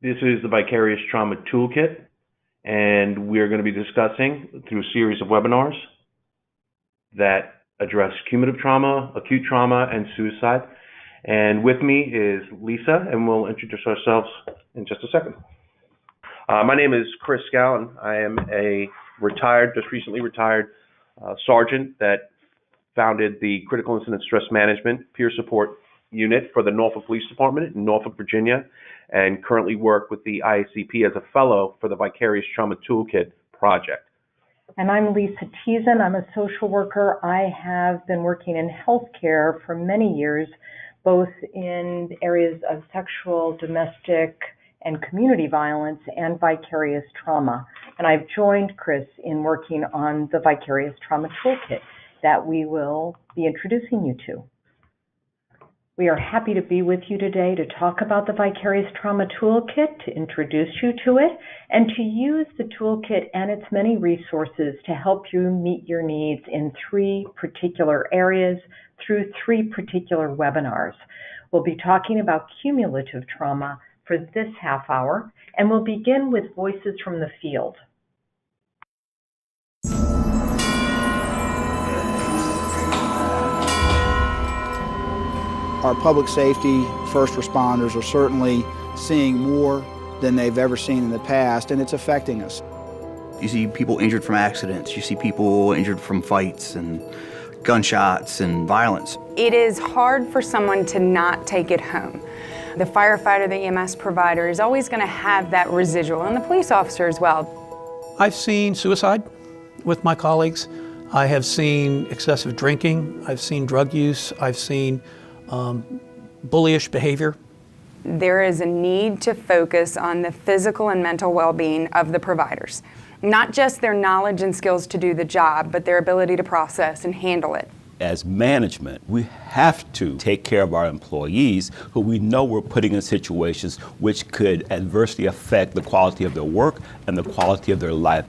This is the Vicarious Trauma Toolkit, and we're going to be discussing through a series of webinars that address cumulative trauma, acute trauma, and suicide. And with me is Lisa, and we'll introduce ourselves in just a second. My name is Chris Scallon. I am a just recently retired sergeant that founded the Critical Incident Stress Management Peer Support Unit for the Norfolk Police Department in Norfolk, Virginia, and currently work with the IACP as a fellow for the Vicarious Trauma Toolkit project. And I'm Lisa Teason. I'm a social worker. I have been working in healthcare for many years, both in areas of sexual, domestic, and community violence and vicarious trauma. And I've joined Chris in working on the Vicarious Trauma Toolkit that we will be introducing you to. We are happy to be with you today to talk about the Vicarious Trauma Toolkit, to introduce you to it, and to use the toolkit and its many resources to help you meet your needs in 3 particular areas through 3 particular webinars. We'll be talking about cumulative trauma for this half hour, and we'll begin with voices from the field. Our public safety first responders are certainly seeing more than they've ever seen in the past, and it's affecting us. You see people injured from accidents, you see people injured from fights and gunshots and violence. It is hard for someone to not take it home. The firefighter, the EMS provider is always going to have that residual, and the police officer as well. I've seen suicide with my colleagues. I have seen excessive drinking. I've seen drug use. I've seen bullyish behavior. There is a need to focus on the physical and mental well-being of the providers. Not just their knowledge and skills to do the job, but their ability to process and handle it. As management, we have to take care of our employees who we know we're putting in situations which could adversely affect the quality of their work and the quality of their life.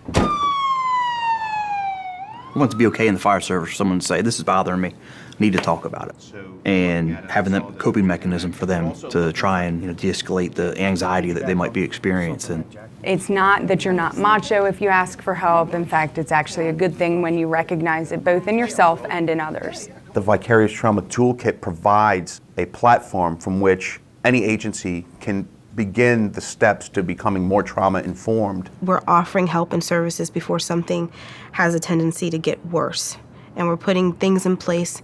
We want it to be okay in the fire service for someone to say, this is bothering me, need to talk about it. And having that coping mechanism for them to try and de-escalate the anxiety that they might be experiencing. It's not that you're not macho if you ask for help. In fact, it's actually a good thing when you recognize it both in yourself and in others. The Vicarious Trauma Toolkit provides a platform from which any agency can begin the steps to becoming more trauma informed. We're offering help and services before something has a tendency to get worse. And we're putting things in place,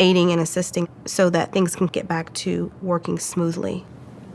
aiding and assisting so that things can get back to working smoothly.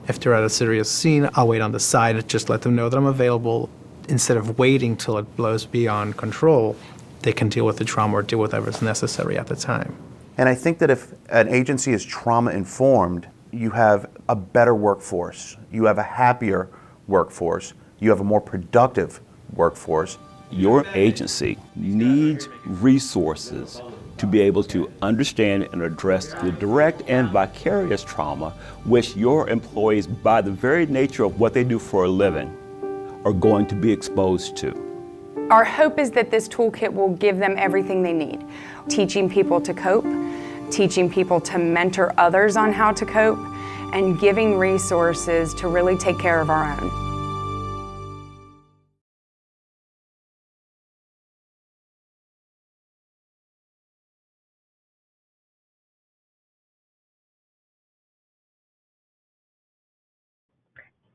If they're at a serious scene, I'll wait on the side, just let them know that I'm available. Instead of waiting till it blows beyond control, they can deal with the trauma or deal with whatever's necessary at the time. And I think that if an agency is trauma informed, you have a better workforce, you have a happier workforce, you have a more productive workforce. Your agency needs resources to be able to understand and address the direct and vicarious trauma which your employees, by the very nature of what they do for a living, are going to be exposed to. Our hope is that this toolkit will give them everything they need. Teaching people to cope, teaching people to mentor others on how to cope, and giving resources to really take care of our own.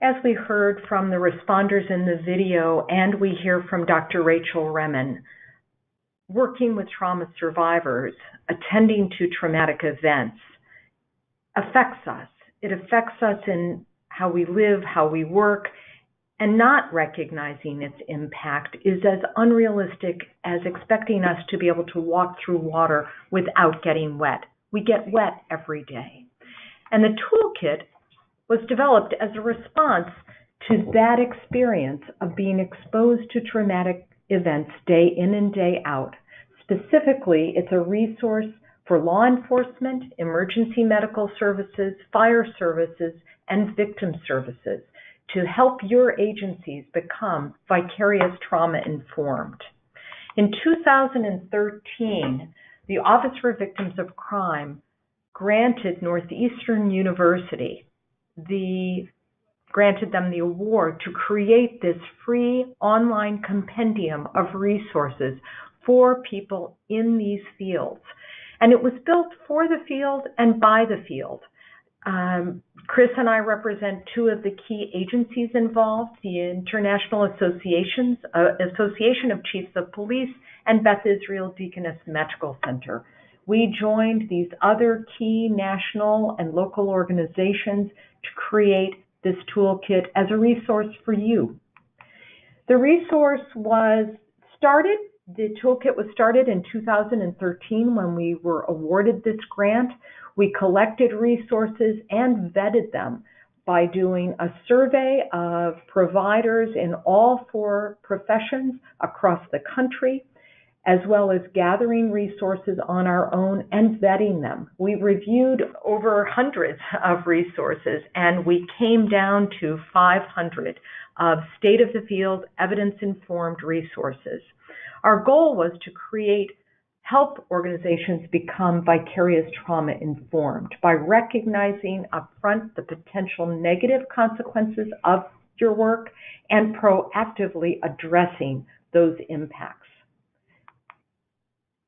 As we heard from the responders in the video, and we hear from Dr. Rachel Remen, working with trauma survivors, attending to traumatic events, affects us. It affects us in how we live, how we work, and not recognizing its impact is as unrealistic as expecting us to be able to walk through water without getting wet. We get wet every day. And the toolkit was developed as a response to that experience of being exposed to traumatic events day in and day out. Specifically, it's a resource for law enforcement, emergency medical services, fire services, and victim services to help your agencies become vicarious trauma informed. In 2013, the Office for Victims of Crime granted Northeastern University the granted them the award to create this free online compendium of resources for people in these fields. And it was built for the field and by the field. Chris and I represent two of the key agencies involved, the International Association of Chiefs of Police and Beth Israel Deaconess Medical Center. We joined these other key national and local organizations to create this toolkit as a resource for you. The resource the toolkit was started in 2013 when we were awarded this grant. We collected resources and vetted them by doing a survey of providers in all 4 professions across the country, as well as gathering resources on our own and vetting them. We reviewed over hundreds of resources, and we came down to 500 of state-of-the-field, evidence-informed resources. Our goal was to help organizations become vicarious trauma informed by recognizing upfront the potential negative consequences of your work and proactively addressing those impacts.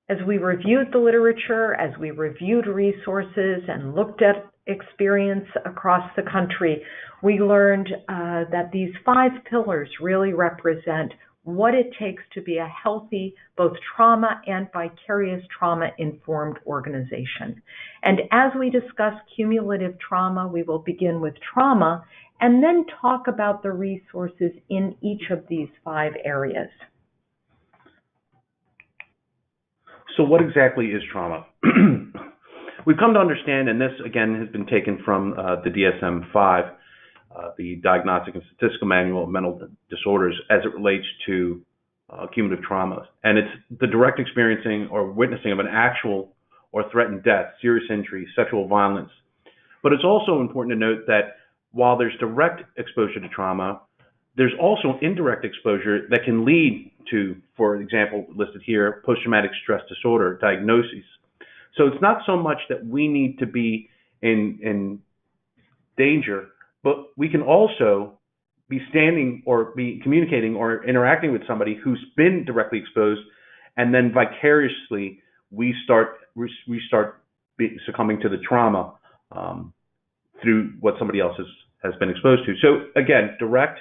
As we reviewed the literature, as we reviewed resources and looked at experience across the country, we learned that these 5 pillars really represent what it takes to be a healthy, both trauma and vicarious trauma-informed organization. And as we discuss cumulative trauma, we will begin with trauma and then talk about the resources in each of these 5 areas. So what exactly is trauma? We've come to understand, and this again has been taken from the DSM-5, the Diagnostic and Statistical Manual of Mental Disorders, as it relates to cumulative traumas. And it's the direct experiencing or witnessing of an actual or threatened death, serious injury, sexual violence. But it's also important to note that while there's direct exposure to trauma, there's also indirect exposure that can lead to, for example, listed here, post-traumatic stress disorder diagnoses. So it's not so much that we need to be in danger, but we can also be standing or be communicating or interacting with somebody who's been directly exposed, and then vicariously we start succumbing to the trauma through what somebody else has been exposed to. So again, direct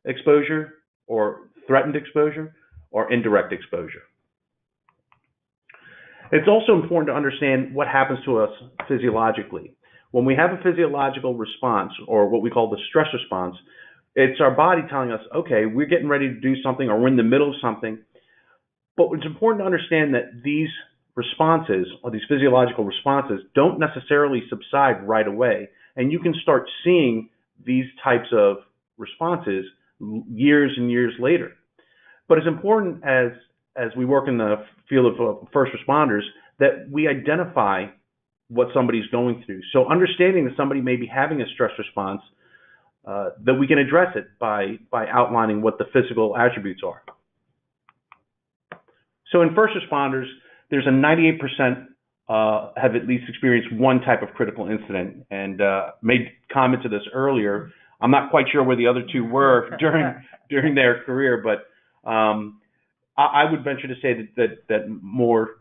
exposure or threatened exposure or indirect exposure. It's also important to understand what happens to us physiologically. When we have a physiological response, or what we call the stress response, it's our body telling us, okay, we're getting ready to do something, or we're in the middle of something. But it's important to understand that these responses, or these physiological responses, don't necessarily subside right away. And you can start seeing these types of responses years and years later. But it's important as we work in the field of first responders that we identify what somebody's going through. So understanding that somebody may be having a stress response, that we can address it by outlining what the physical attributes are. So in first responders, there's a 98% have at least experienced one type of critical incident, and made comment to this earlier. I'm not quite sure where the other 2 were during their career, but I would venture to say that more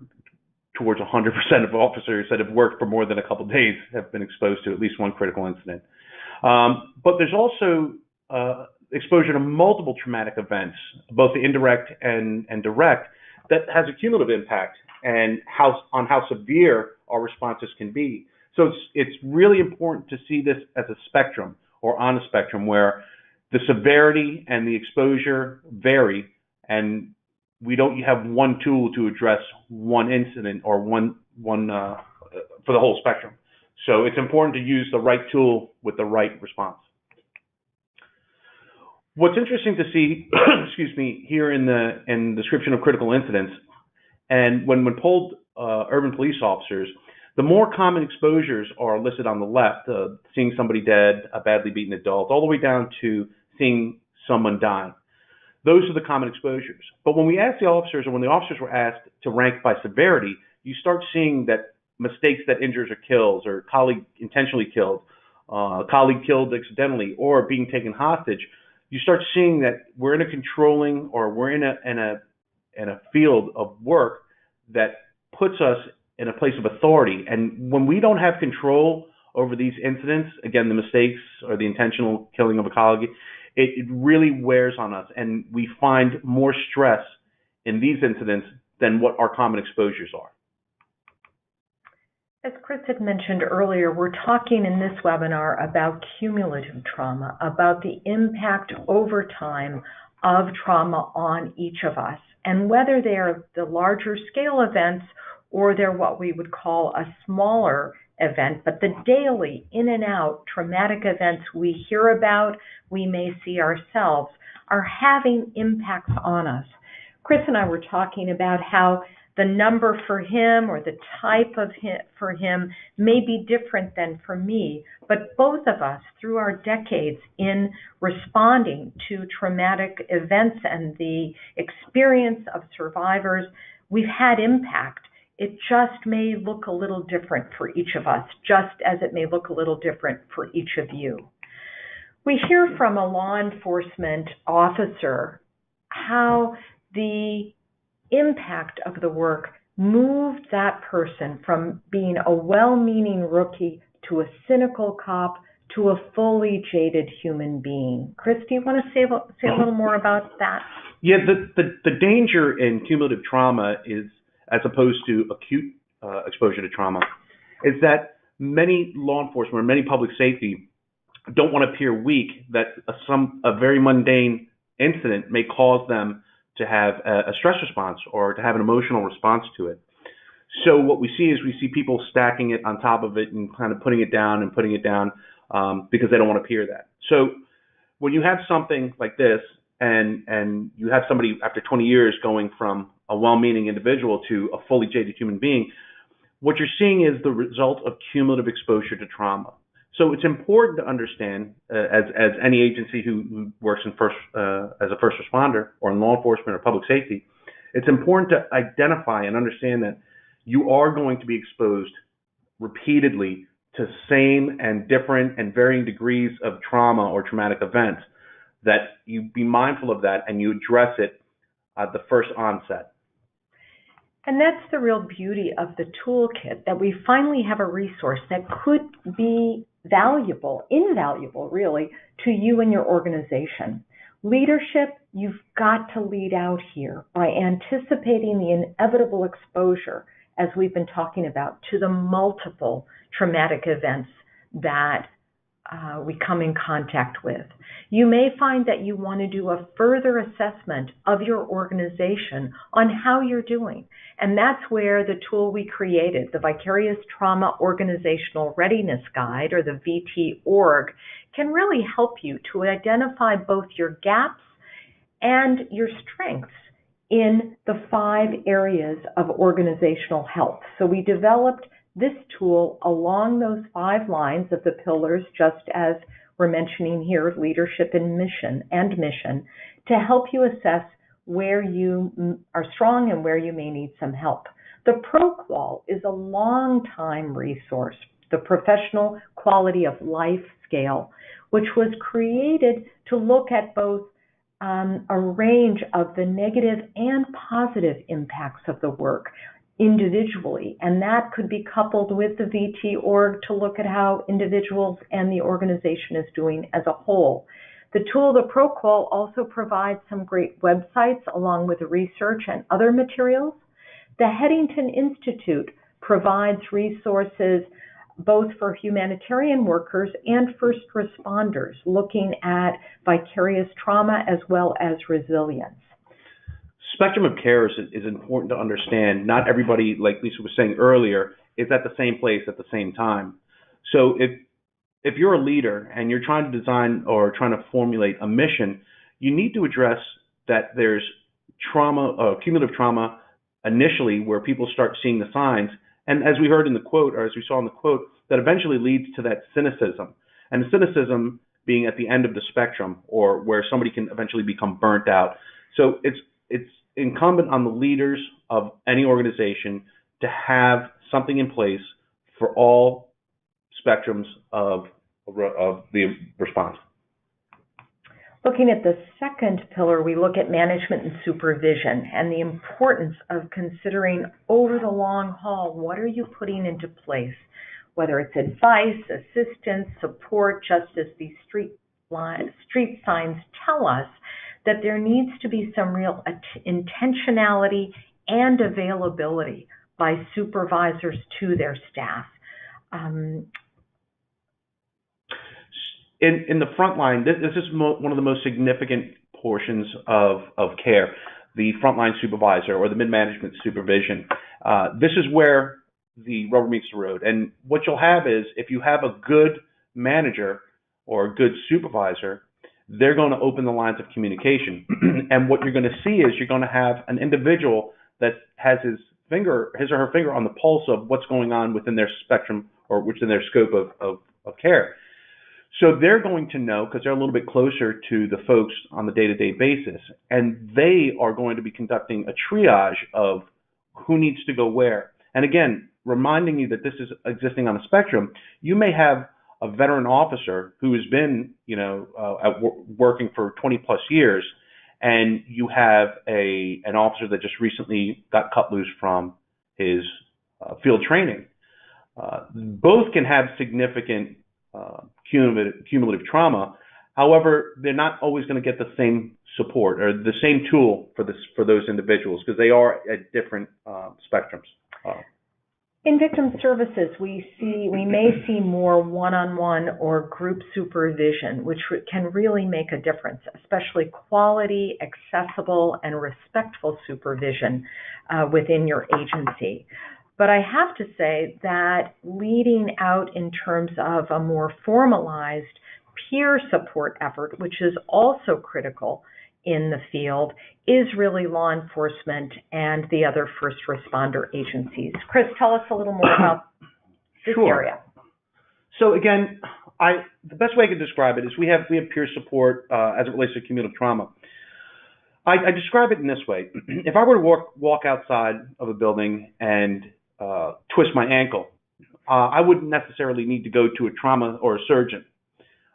towards 100% of officers that have worked for more than a couple of days have been exposed to at least one critical incident. But there's also exposure to multiple traumatic events, both the indirect and direct, that has a cumulative impact and on how severe our responses can be. So it's really important to see this as a spectrum, or on a spectrum, where the severity and the exposure vary, and we don't have one tool to address one incident or one for the whole spectrum. So it's important to use the right tool with the right response. What's interesting to see, excuse me, here in the description of critical incidents, and when polled urban police officers, the more common exposures are listed on the left, seeing somebody dead, a badly beaten adult, all the way down to seeing someone dying. Those are the common exposures. But when we asked the officers, or when the officers were asked to rank by severity, you start seeing that mistakes that injures or kills, or colleague intentionally killed, a colleague killed accidentally, or being taken hostage, you start seeing that we're in a controlling, or we're in a field of work that puts us in a place of authority. And when we don't have control over these incidents, again, the mistakes or the intentional killing of a colleague, it really wears on us, and we find more stress in these incidents than what our common exposures are. As Chris had mentioned earlier, we're talking in this webinar about cumulative trauma, about the impact over time of trauma on each of us, and whether they're the larger scale events or they're what we would call a smaller event, but the daily in and out traumatic events we hear about, we may see ourselves, are having impacts on us. Chris and I were talking about how the number for him or the type of him for him may be different than for me, but both of us, through our decades in responding to traumatic events and the experience of survivors, we've had impact. It just may look a little different for each of us, just as it may look a little different for each of you. We hear from a law enforcement officer how the impact of the work moved that person from being a well-meaning rookie to a cynical cop to a fully jaded human being. Chris, do you want to say a little more about that? Yeah, the danger in cumulative trauma is, as opposed to acute exposure to trauma, is that many law enforcement or many public safety don't want to appear weak, that a very mundane incident may cause them to have a stress response or to have an emotional response to it. So what we see people stacking it on top of it and kind of putting it down because they don't want to appear that. So when you have something like this and you have somebody after 20 years going from a well-meaning individual to a fully jaded human being, what you're seeing is the result of cumulative exposure to trauma. So it's important to understand, as any agency who works in as a first responder or in law enforcement or public safety, it's important to identify and understand that you are going to be exposed repeatedly to same and different and varying degrees of trauma or traumatic events, that you be mindful of that and you address it at the first onset. And that's the real beauty of the toolkit, that we finally have a resource that could be invaluable really, to you and your organization. Leadership, you've got to lead out here by anticipating the inevitable exposure, as we've been talking about, to the multiple traumatic events that we come in contact with. You may find that you want to do a further assessment of your organization on how you're doing. And that's where the tool we created, the Vicarious Trauma Organizational Readiness Guide, or the VT-Org, can really help you to identify both your gaps and your strengths in the 5 areas of organizational health. So we developed this tool along those 5 lines of the pillars, just as we're mentioning here, leadership and mission, to help you assess where you are strong and where you may need some help. The ProQual is a long-time resource, the Professional Quality of Life Scale, which was created to look at both a range of the negative and positive impacts of the work individually, and that could be coupled with the VT-Org to look at how individuals and the organization is doing as a whole. The tool, the ProQual, also provides some great websites along with research and other materials. The Headington Institute provides resources both for humanitarian workers and first responders, looking at vicarious trauma as well as resilience. Spectrum of care is important to understand. Not everybody, like Lisa was saying earlier, is at the same place at the same time. So if you're a leader and you're trying to design or trying to formulate a mission, you need to address that there's trauma, cumulative trauma initially, where people start seeing the signs. And as we heard in the quote, or as we saw in the quote, that eventually leads to that cynicism. And the cynicism being at the end of the spectrum, or where somebody can eventually become burnt out. So it's incumbent on the leaders of any organization to have something in place for all spectrums of of the response. Looking at the second pillar, we look at management and supervision and the importance of considering over the long haul, what are you putting into place? Whether it's advice, assistance, support, just as these street signs tell us that there needs to be some real intentionality and availability by supervisors to their staff. In the front line, this is one of the most significant portions of care, the frontline supervisor or the mid-management supervision. This is where the rubber meets the road. And what you'll have is, if you have a good manager or a good supervisor, they're going to open the lines of communication. And what you're going to see is you're going to have an individual that has his or her finger on the pulse of what's going on within their spectrum or within their scope of care. So they're going to know, because they're a little bit closer to the folks on the day-to-day basis, and they are going to be conducting a triage of who needs to go where. And again, reminding you that this is existing on a spectrum. You may have a veteran officer who has been, working for 20 plus years, and you have an officer that just recently got cut loose from his field training. Both can have significant cumulative trauma. However, they're not always going to get the same support or the same tool for those individuals, because they are at different spectrums. In victim services, we may see more one-on-one or group supervision, which can really make a difference, especially quality, accessible, and respectful supervision within your agency. But I have to say that leading out in terms of a more formalized peer support effort, which is also critical in the field, is really law enforcement and the other first responder agencies. Chris, tell us a little more about this area. So again, the best way I can describe it is we have peer support as it relates to cumulative trauma. I describe it in this way. If I were to walk outside of a building and twist my ankle, I wouldn't necessarily need to go to a trauma or a surgeon.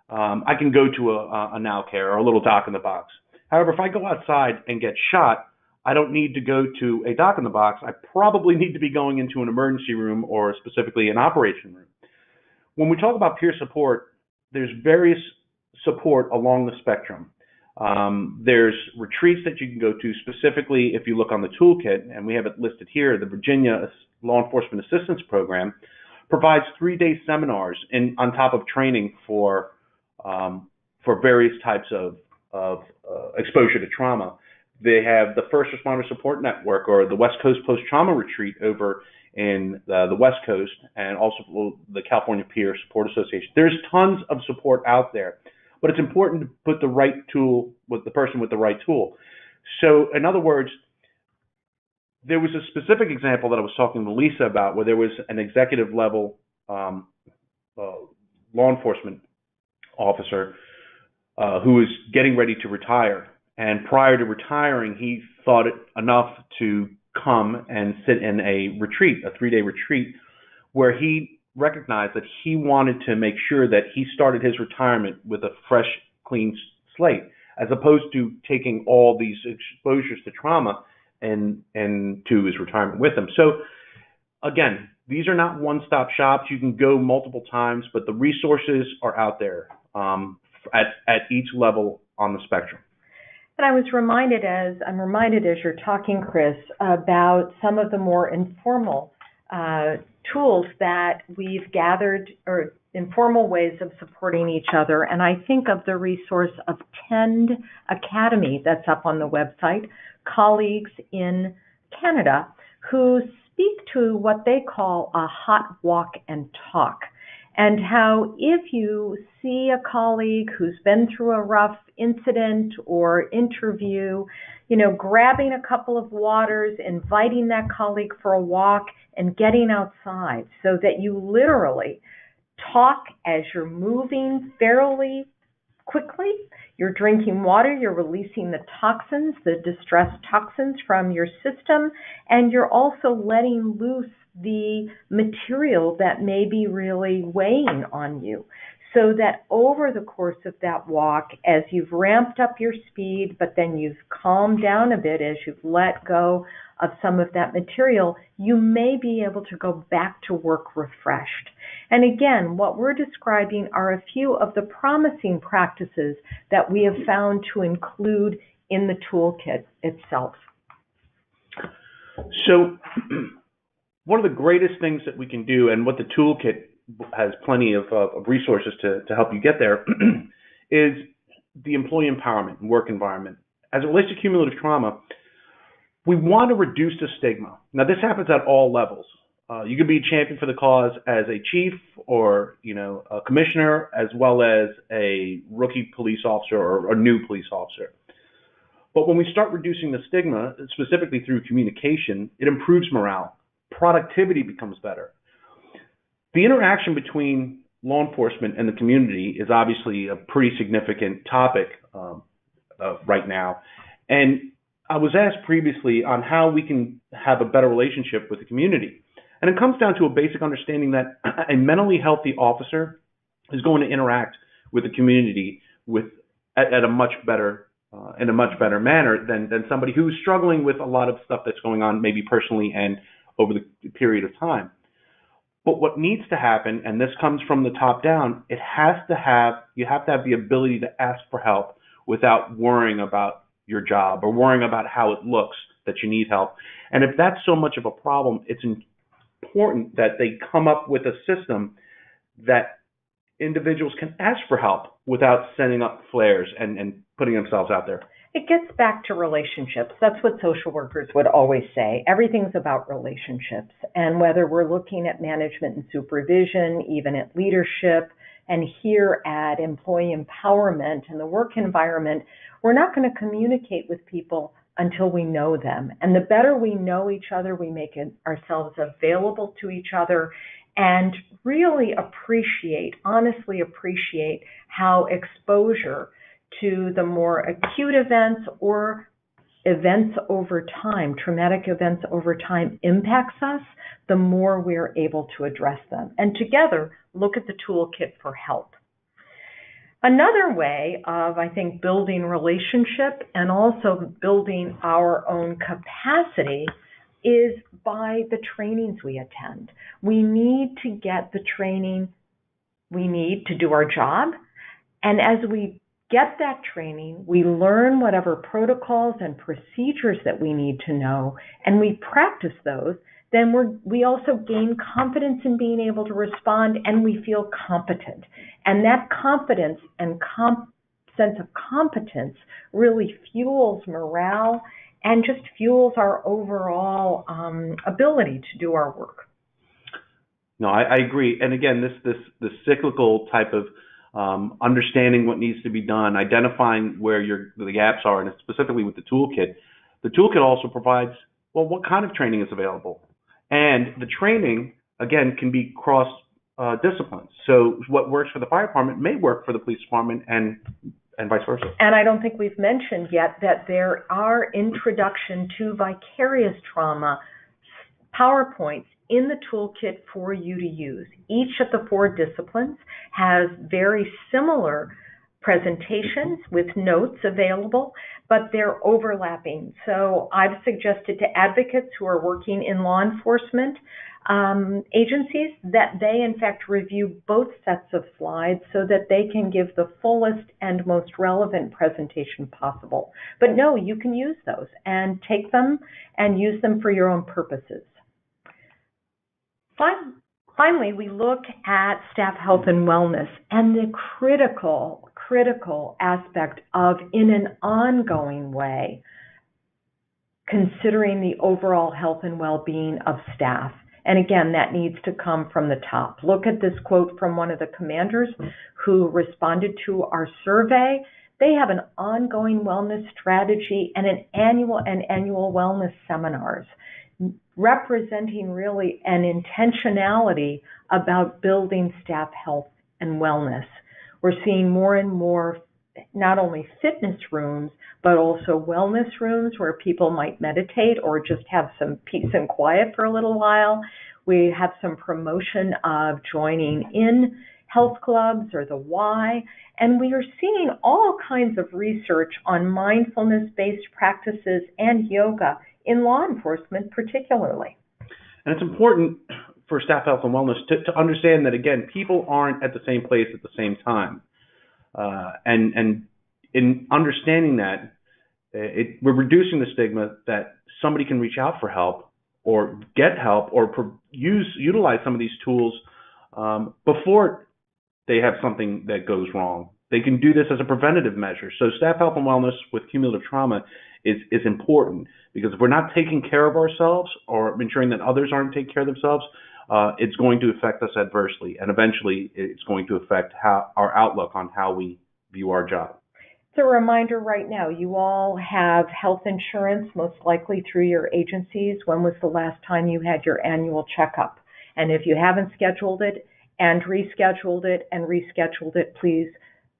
I can go to a now care or a little doc in the box. However, if I go outside and get shot, I don't need to go to a doc in the box. I probably need to be going into an emergency room or specifically an operation room. When we talk about peer support, there's various support along the spectrum. There's retreats that you can go to, specifically if you look on the toolkit, and we have it listed here. The Virginia Law Enforcement Assistance Program provides 3-day seminars on top of training for various types of exposure to trauma. They have the First Responder Support Network, or the West Coast Post-Trauma Retreat over in the West Coast, and also the California Peer Support Association. There's tons of support out there, but it's important to put the right tool with the person with the right tool. So in other words, there was a specific example that I was talking to Lisa about, where there was an executive level law enforcement officer who was getting ready to retire. And prior to retiring, he thought it enough to come and sit in a retreat, a 3-day retreat, where he recognized that he wanted to make sure that he started his retirement with a fresh, clean slate, as opposed to taking all these exposures to trauma and to his retirement with him. So again, these are not one-stop shops. You can go multiple times, but the resources are out there at each level on the spectrum. And I was reminded as you're talking, Chris, about some of the more informal tools that we've gathered, or informal ways of supporting each other. And I think of the resource of Tend Academy that's up on the website, colleagues in Canada who speak to what they call a hot walk and talk. And how if you see a colleague who's been through a rough incident or interview, grabbing a couple of waters, inviting that colleague for a walk, and getting outside so that you literally talk as you're moving fairly quickly. You're drinking water, you're releasing the toxins, the distress toxins from your system, and you're also letting loose the material that may be really weighing on you. so that over the course of that walk, as you've ramped up your speed, but then you've calmed down a bit as you've let go of some of that material, you may be able to go back to work refreshed. And again, what we're describing are a few of the promising practices that we have found to include in the toolkit itself. So one of the greatest things that we can do, and what the toolkit has plenty of resources to help you get there, is the employee empowerment and work environment. As it relates to cumulative trauma, we want to reduce the stigma. Now, this happens at all levels. You can be a champion for the cause as a chief or, a commissioner, as well as a rookie police officer or a new police officer. But when we start reducing the stigma, specifically through communication, it improves morale. Productivity becomes better. The interaction between law enforcement and the community is obviously a pretty significant topic right now. And I was asked previously on how we can have a better relationship with the community. And it comes down to a basic understanding that a mentally healthy officer is going to interact with the community at a much better in a much better manner than somebody who's struggling with a lot of stuff that's going on, maybe personally and over the period of time. But what needs to happen, and this comes from the top down, you have to have the ability to ask for help without worrying about your job or worrying about how it looks that you need help. And if that's so much of a problem, it's important that they come up with a system that individuals can ask for help without sending up flares and putting themselves out there. It gets back to relationships. That's what social workers would always say. Everything's about relationships. And whether we're looking at management and supervision, even at leadership, and here at employee empowerment and the work environment, we're not going to communicate with people until we know them. And the better we know each other, we make ourselves available to each other and really honestly appreciate how exposure to the more acute events or events over time, traumatic events over time, impacts us, the more we're able to address them. And together, look at the toolkit for help. Another way of, I think, building relationship and also building our own capacity is by the trainings we attend. We need to get the training we need to do our job. And as we get that training, we learn whatever protocols and procedures that we need to know, and we practice those, then we also gain confidence in being able to respond, and we feel competent. And that confidence and sense of competence really fuels morale and just fuels our overall ability to do our work. No, I agree. And again, this cyclical type of understanding what needs to be done, identifying where the gaps are, and specifically with the toolkit. The toolkit also provides, well, what kind of training is available? And the training, again, can be cross disciplines. So what works for the fire department may work for the police department and vice versa. And I don't think we've mentioned yet that there are introduction to vicarious trauma PowerPoints in the toolkit for you to use. Each of the 4 disciplines has very similar presentations with notes available, but they're overlapping. So I've suggested to advocates who are working in law enforcement agencies that they, in fact, review both sets of slides so that they can give the fullest and most relevant presentation possible. But no, you can use those and take them and use them for your own purposes. Finally, we look at staff health and wellness and the critical aspect of, in an ongoing way, considering the overall health and well-being of staff. And again, that needs to come from the top. Look at this quote from one of the commanders who responded to our survey. They have an ongoing wellness strategy and annual wellness seminars, representing really an intentionality about building staff health and wellness. We're seeing more and more not only fitness rooms, but also wellness rooms where people might meditate or just have some peace and quiet for a little while. We have some promotion of joining in health clubs or the Y. And we are seeing all kinds of research on mindfulness-based practices and yoga in law enforcement particularly. And it's important for staff health and wellness to understand that, again, people aren't at the same place at the same time. And in understanding that, we're reducing the stigma that somebody can reach out for help or get help or utilize some of these tools before they have something that goes wrong. They can do this as a preventative measure. So staff health and wellness with cumulative trauma is important, because if we're not taking care of ourselves or ensuring that others aren't taking care of themselves, it's going to affect us adversely, and eventually it's going to affect our outlook on how we view our job. It's a reminder right now, you all have health insurance, most likely through your agencies. When was the last time you had your annual checkup? And if you haven't scheduled it and rescheduled it, please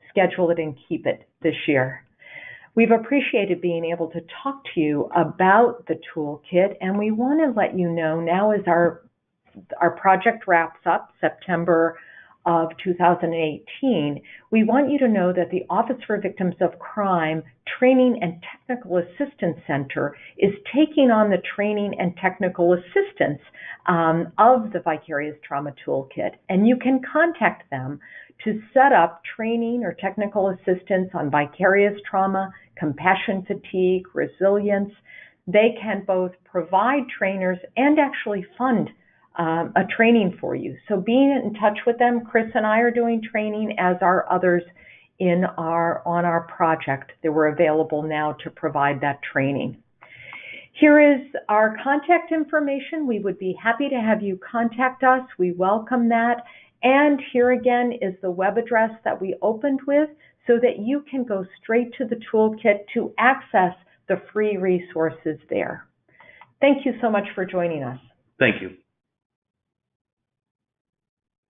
schedule it and keep it this year. We've appreciated being able to talk to you about the toolkit, and we want to let you know now, as our project wraps up September of 2018, we want you to know that the Office for Victims of Crime Training and Technical Assistance Center is taking on the training and technical assistance of the Vicarious Trauma Toolkit. And you can contact them to set up training or technical assistance on vicarious trauma, compassion fatigue, resilience. They can both provide trainers and actually fund a training for you. So being in touch with them, Chris and I are doing training, as are others on our project that we're available now to provide that training. Here is our contact information. We would be happy to have you contact us. We welcome that. And here again is the web address that we opened with, so that you can go straight to the toolkit to access the free resources there. Thank you so much for joining us. Thank you.